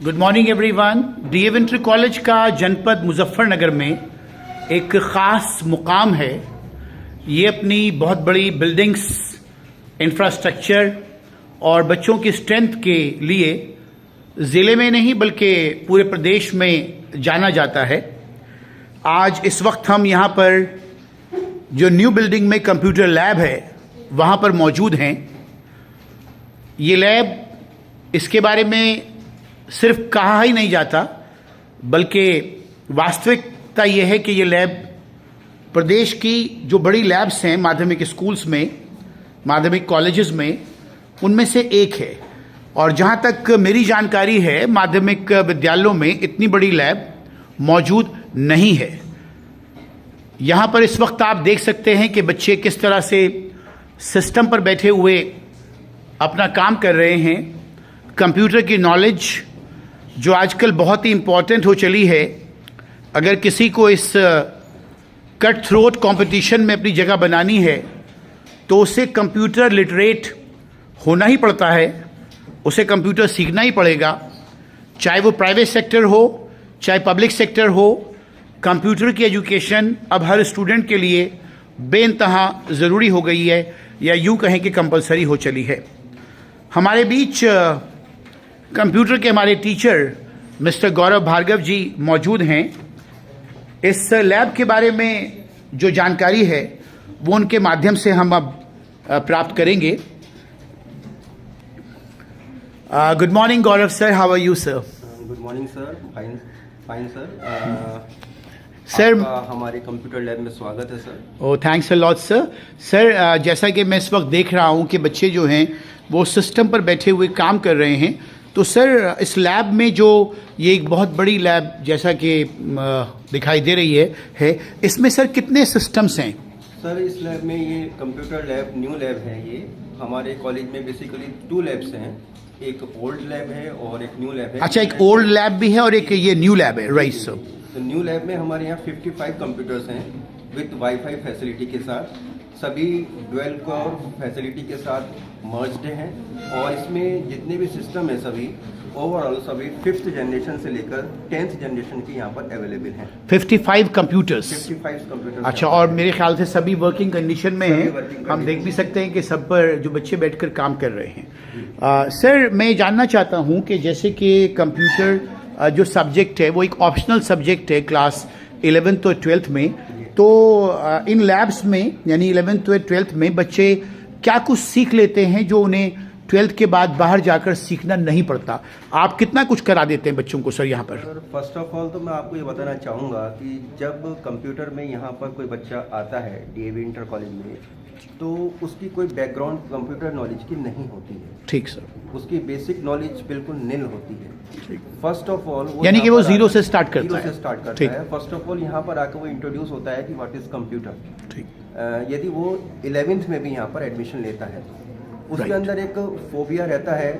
Good morning everyone. DAV inter college का जनपद मुजफ्फरनगर में एक ख़ास मुकाम है। ये अपनी बहुत बड़ी बिल्डिंग्स, इंफ्रास्ट्रक्चर और बच्चों की स्ट्रेंथ के लिए ज़िले में नहीं बल्कि पूरे प्रदेश में जाना जाता है। आज इस वक्त हम यहाँ पर जो न्यू बिल्डिंग में कंप्यूटर लैब है वहाँ पर मौजूद हैं। ये लैब, इसके बारे में सिर्फ कहा ही नहीं जाता बल्कि वास्तविकता ये है कि ये लैब प्रदेश की जो बड़ी लैब्स हैं माध्यमिक स्कूल्स में, माध्यमिक कॉलेजेस में, उनमें से एक है। और जहाँ तक मेरी जानकारी है माध्यमिक विद्यालयों में इतनी बड़ी लैब मौजूद नहीं है। यहाँ पर इस वक्त आप देख सकते हैं कि बच्चे किस तरह से सिस्टम पर बैठे हुए अपना काम कर रहे हैं। कंप्यूटर की नॉलेज जो आजकल बहुत ही इम्पॉर्टेंट हो चली है, अगर किसी को इस कट थ्रोट कंपटीशन में अपनी जगह बनानी है तो उसे कंप्यूटर लिटरेट होना ही पड़ता है, उसे कंप्यूटर सीखना ही पड़ेगा। चाहे वो प्राइवेट सेक्टर हो चाहे पब्लिक सेक्टर हो, कंप्यूटर की एजुकेशन अब हर स्टूडेंट के लिए बेइंतहा ज़रूरी हो गई है, या यूँ कहें कि कंपलसरी हो चली है। हमारे बीच कंप्यूटर के हमारे टीचर मिस्टर गौरव भार्गव जी मौजूद हैं। इस लैब के बारे में जो जानकारी है वो उनके माध्यम से हम अब प्राप्त करेंगे। Good morning Gaurav sir, how are you sir? Good morning sir, fine sir. Sir हमारे कंप्यूटर लैब में स्वागत है sir. Oh thanks a lot sir. Sir जैसा कि मैं इस वक्त देख रहा हूं कि बच्चे जो हैं वो सिस्टम पर बैठे हुए काम कर रहे हैं, तो सर इस लैब में जो ये एक बहुत बड़ी लैब जैसा कि दिखाई दे रही है इसमें सर कितने सिस्टम्स हैं? सर इस लैब में ये कंप्यूटर लैब न्यू लैब है। ये हमारे कॉलेज में बेसिकली 2 लैब्स हैं, एक ओल्ड लैब है और एक न्यू लैब है। अच्छा, एक ओल्ड लैब भी है और एक ये न्यू लैब है, राइट सर? तो न्यू लैब में हमारे यहाँ 55 कंप्यूटर्स हैं विद वाईफाई फैसिलिटी के साथ, सभी डुअल कोर फैसिलिटी के साथ मर्ज्ड हैं। और इसमें जितने भी सिस्टम है सभी ओवरऑल सभी 5th जनरेशन से लेकर 10th जनरेशन की यहाँ पर अवेलेबल हैं। 55 कंप्यूटर्स। 55 कंप्यूटर्स। अच्छा, और मेरे ख्याल से सभी वर्किंग कंडीशन में हैं। हम देख भी सकते हैं कि सब पर जो बच्चे बैठकर काम कर रहे हैं। सर मैं जानना चाहता हूँ कि जैसे कि कंप्यूटर जो सब्जेक्ट है वो एक ऑप्शनल सब्जेक्ट है क्लास 11th और 12th में, तो इन लैब्स में यानी 11th और 12th में बच्चे क्या कुछ सीख लेते हैं जो उन्हें 12th के बाद बाहर जाकर सीखना नहीं पड़ता? आप कितना कुछ करा देते हैं बच्चों को सर यहाँ पर? सर फर्स्ट ऑफ ऑल तो मैं आपको ये बताना चाहूँगा कि जब कंप्यूटर में यहाँ पर कोई बच्चा आता है डीएवी इंटर कॉलेज में, तो उसकी कोई बैकग्राउंड कंप्यूटर नॉलेज की नहीं होती है। ठीक सर। उसकी बेसिक नॉलेज बिल्कुल निल होती है। फर्स्ट ऑफ ऑल यानी कि वो जीरो से स्टार्ट करता है। फर्स्ट ऑफ ऑल यहाँ पर आकर वो इंट्रोड्यूस होता है कि व्हाट इज कंप्यूटर। ठीक। यदि वो 11th में भी यहाँ पर एडमिशन लेता है तो उसके अंदर एक फोबिया रहता है,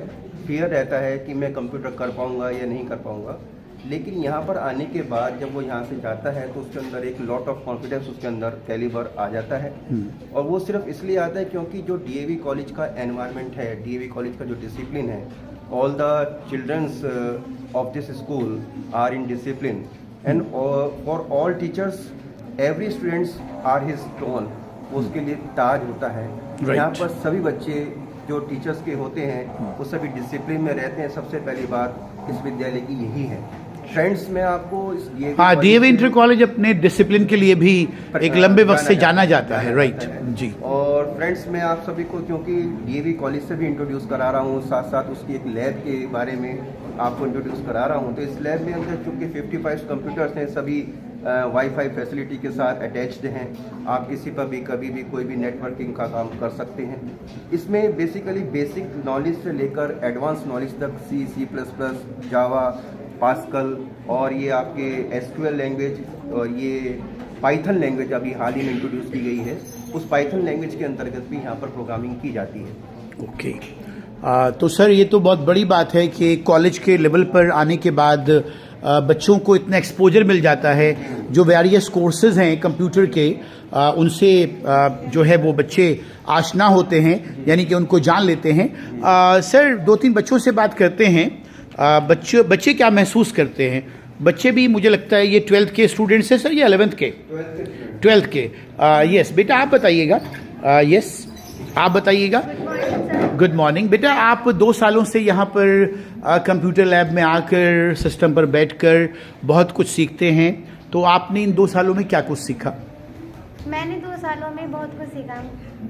फियर रहता है कि मैं कंप्यूटर कर पाऊंगा या नहीं कर पाऊंगा। लेकिन यहाँ पर आने के बाद जब वो यहाँ से जाता है तो उसके अंदर एक लॉट ऑफ कॉन्फिडेंस उसके अंदर कैलिबर आ जाता है। और वो सिर्फ इसलिए आता है क्योंकि जो डीएवी कॉलेज का एनवायरनमेंट है, डीएवी कॉलेज का जो डिसिप्लिन है, all the childrens of this school are in discipline and for all teachers every students are his tone. उसके लिए ताज होता है। यहाँ पर सभी बच्चे जो टीचर्स के होते हैं वो सभी डिसिप्लिन में रहते हैं। सबसे पहली बात इस विद्यालय की यही है। फ्रेंड्स में आपको इस डीएवी इंटर कॉलेज अपने डिसिप्लिन के लिए भी एक लंबे वक्त से जाना जाता है, राइट जी। और फ्रेंड्स में आप सभी को क्योंकि डीएवी कॉलेज से भी इंट्रोड्यूस करा रहा हूँ, साथ साथ उसकी एक लैब के बारे में आपको इंट्रोड्यूस करा रहा हूँ। तो इस लैब में अंदर चूँकि 55 कंप्यूटर्स हैं, सभी वाईफाई फैसिलिटी के साथ अटैच्ड हैं। आप किसी पर भी कभी भी कोई भी नेटवर्किंग का काम कर सकते हैं। इसमें बेसिकली बेसिक नॉलेज से लेकर एडवांस नॉलेज तक C++, जावा, पास्कल और ये आपके SQL लैंग्वेज और ये पाइथन लैंग्वेज अभी हाल ही में इंट्रोड्यूस की गई है। उस पाइथन लैंग्वेज के अंतर्गत भी यहाँ पर प्रोग्रामिंग की जाती है। ओके। तो सर ये तो बहुत बड़ी बात है कि कॉलेज के लेवल पर आने के बाद बच्चों को इतना एक्सपोजर मिल जाता है। जो वेरियस कोर्सेज हैं कंप्यूटर के उनसे जो है वो बच्चे आशना होते हैं, यानी कि उनको जान लेते हैं। सर 2-3 बच्चों से बात करते हैं बच्चे क्या महसूस करते हैं? बच्चे भी मुझे लगता है ये 12th के स्टूडेंट्स हैं सर या 11th के? 12th के। यस बेटा आप बताइएगा। यस आप बताइएगा। गुड मॉर्निंग बेटा, आप 2 सालों से यहाँ पर कंप्यूटर लैब में आकर सिस्टम पर बैठकर बहुत कुछ सीखते हैं, तो आपने इन 2 सालों में क्या कुछ सीखा? मैंने 2 सालों में बहुत कुछ सीखा।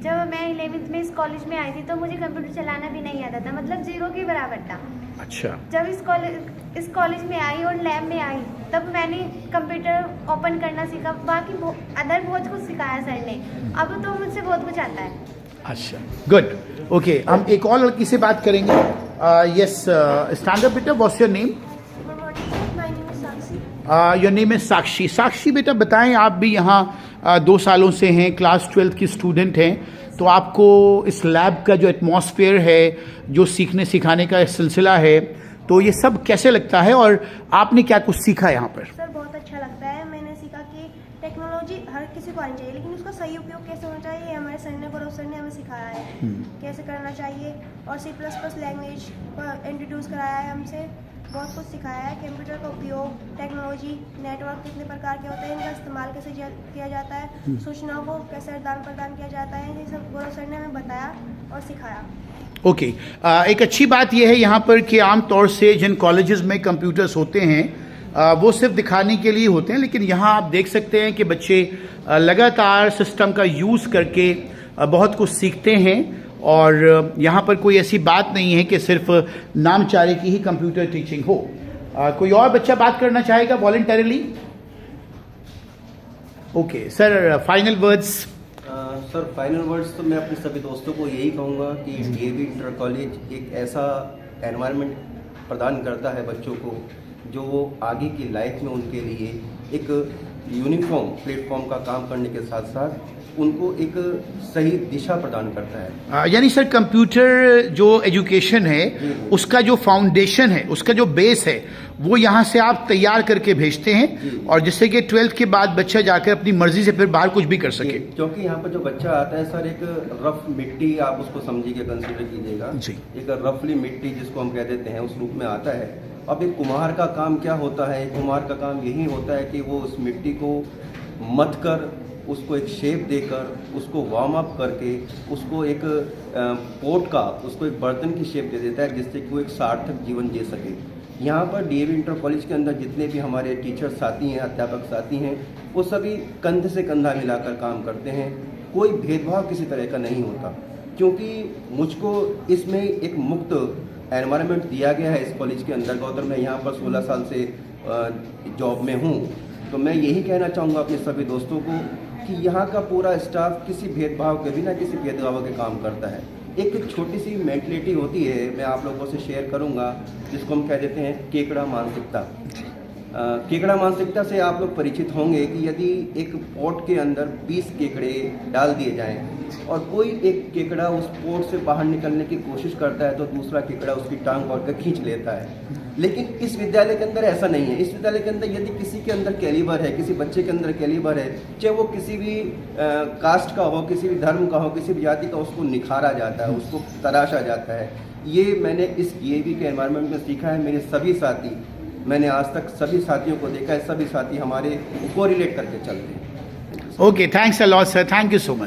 जब मैं 11th में इस कॉलेज में आई थी तो मुझे कंप्यूटर चलाना भी नहीं आता था, मतलब 0 के बराबर था। अच्छा। जब इस कॉलेज में आई और लैब में आई तब मैंने कंप्यूटर ओपन करना सीखा। बाकी अदर बहुत कुछ सिखाया सर ने। अब तो मुझसे बहुत कुछ आता है। अच्छा, गुड। ओके, हम एक और लड़की से बात करेंगे। यस, स्टैंड अप बेटा, what's your name? Your name is Sakshi. Sakshi बेटा बताएं, आप भी यहाँ 2 सालों से हैं, क्लास 12th की स्टूडेंट हैं, तो आपको इस लैब का जो एटमॉस्फेयर है, जो सीखने सिखाने का सिलसिला है, तो ये सब कैसे लगता है और आपने क्या कुछ सीखा यहाँ पर? सर बहुत अच्छा लगता है। मैंने सीखा कि टेक्नोलॉजी हर किसी को आनी चाहिए, लेकिन उसका सही उपयोग कैसे होना चाहिए ये हमारे सर ने, गौरव सर ने हमें सिखाया है कैसे करना चाहिए। और C++ लैंग्वेज को इंट्रोड्यूस कराया है हमसे, बहुत कुछ सिखाया है। कंप्यूटर का उपयोग, टेक्नोलॉजी, नेटवर्क कितने प्रकार के होते हैं, इनका इस्तेमाल कैसे किया जाता है, सूचनाओं को कैसे आदान प्रदान किया जाता है, ये सब गौरव सर ने हमें बताया और सिखाया। ओके, एक अच्छी बात यह है यहाँ पर कि आमतौर से जिन कॉलेजेस में कंप्यूटर्स होते हैं वो सिर्फ दिखाने के लिए होते हैं, लेकिन यहाँ आप देख सकते हैं कि बच्चे लगातार सिस्टम का यूज़ करके बहुत कुछ सीखते हैं और यहाँ पर कोई ऐसी बात नहीं है कि सिर्फ नामचारे की ही कंप्यूटर टीचिंग हो। कोई और बच्चा बात करना चाहेगा voluntarily? Okay sir, final words. Sir final words तो मैं अपने सभी दोस्तों को यही कहूँगा कि डीएवी इंटर कॉलेज एक ऐसा एनवायरनमेंट प्रदान करता है बच्चों को जो वो आगे की लाइफ में उनके लिए एक यूनिफॉर्म प्लेटफॉर्म का काम करने के साथ साथ उनको एक सही दिशा प्रदान करता है। यानी सर कंप्यूटर जो एजुकेशन है उसका जो फाउंडेशन है, उसका जो बेस है, वो यहाँ से आप तैयार करके भेजते हैं और जिससे कि 12th के बाद बच्चा जाकर अपनी मर्जी से फिर बाहर कुछ भी कर सके। क्योंकि यहाँ पर जो बच्चा आता है सर, एक रफ मिट्टी आप उसको समझिएगा, कंसिडर कीजिएगा, एक रफली मिट्टी जिसको हम कह देते हैं उस रूप में आता है। अब एक कुम्हार का काम क्या होता है? एक कुम्हार का काम यही होता है कि वो उस मिट्टी को मथ कर, उसको एक शेप देकर, उसको वार्म अप करके, उसको एक पोट का, उसको एक बर्तन की शेप दे देता है जिससे कि वो एक सार्थक जीवन जी सके। यहाँ पर डीएवी इंटर कॉलेज के अंदर जितने भी हमारे टीचर्स साथी हैं, अध्यापक साथी हैं, वो सभी कंधे से कंधा मिलाकर काम करते हैं। कोई भेदभाव किसी तरह का नहीं होता, क्योंकि मुझको इसमें एक मुक्त एनवायरनमेंट दिया गया है इस कॉलेज के अंदर। गौतम, मैं यहाँ पर 16 साल से जॉब में हूँ, तो मैं यही कहना चाहूँगा अपने सभी दोस्तों को कि यहाँ का पूरा स्टाफ किसी भेदभाव के बिना किसी भेदभाव के काम करता है। एक छोटी सी मेंटलिटी होती है, मैं आप लोगों से शेयर करूँगा, जिसको हम कह देते हैं केकड़ा मानसिकता। केकड़ा मानसिकता से आप लोग परिचित होंगे कि यदि एक पोट के अंदर 20 केकड़े डाल दिए जाएं और कोई एक केकड़ा उस पोट से बाहर निकलने की कोशिश करता है तो दूसरा केकड़ा उसकी टांग पकड़ खींच लेता है। लेकिन इस विद्यालय के अंदर ऐसा नहीं है। इस विद्यालय के अंदर यदि किसी के अंदर कैलिबर है, किसी बच्चे के अंदर कैलिबर है, चाहे वो किसी भी कास्ट का हो, किसी भी धर्म का हो, किसी भी जाति का, उसको निखारा जाता है, उसको तराशा जाता है। ये मैंने इस डीएवी के एनवायरनमेंट में सीखा है। मेरे सभी साथी, मैंने आज तक सभी साथियों को देखा है, सभी साथी हमारे को रिलेट करके चलते हैं। Okay, thanks a lot sir, thank you so much.